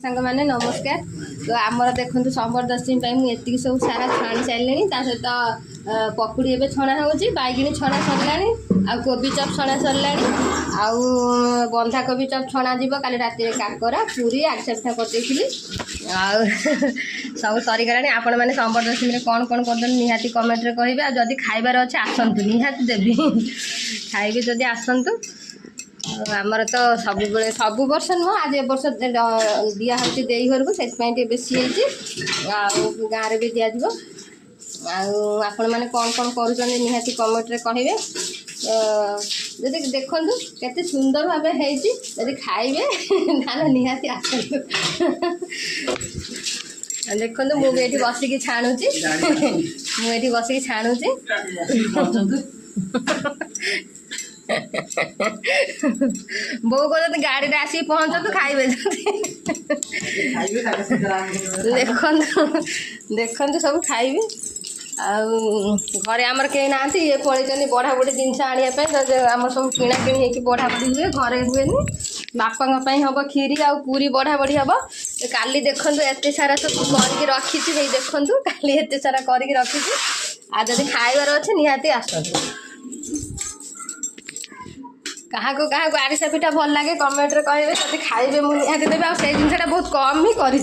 सांग मैंने नमस्कार। तो आमर देखो संबर दशमी मुझे सब सारा छाणी सारे सहित पकुड़ी एवं छणा हो बैगणी छणा सरला कोबी चप छणा सरला बंधाकोबी चप छणा जीव काली राति काकरा पूरी आरिसा पिठा करदे सब सरीगला। आपण मैंने संबर दशमी कौन कौन कर निहाती कमेंट रे कहे जदि खाइबार अच्छे आसतु निहाती देवी खाइबे जदि आसतु। आमर तो सब वर्ष नुह आज ए वर्ष दिया हूँ दे घर को से बेसी गाँव में भी दिज्व आपण मैंने कौन कौन कर निहाती कमेंट रे कहे जदि देखु केते सुंदर भाव है खाइबे ना निहाती आसतु। देखो मुझे बसिकी छाणुची मुझे बसिकी छाणुची बो कहते गाड़ी में आसिक पहुँचतु खाइबे देखु सब खाइबे घरे आमर कहीं ना ये पड़े बढ़ा बढ़ी जिनस आम सब किणा कि बढ़ा बढ़ी हुए घरे हुए बापा हम खीरी आ पूरी बढ़ा बढ़ी हम काली देखु एत सारा सब कर रखी देखु काली एत सारा कर रखी आज जब खाइबार अच्छे निहाती आसतु। क्या क्या आरिसा पिठा भल लगे कमेंट रे कहे जब खाइबे मुझे निहाती देवी आ जिनसा बहुत कम ही करी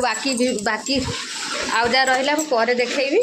बाकी बाकी आउ जहाँ रहा पर देखेबी।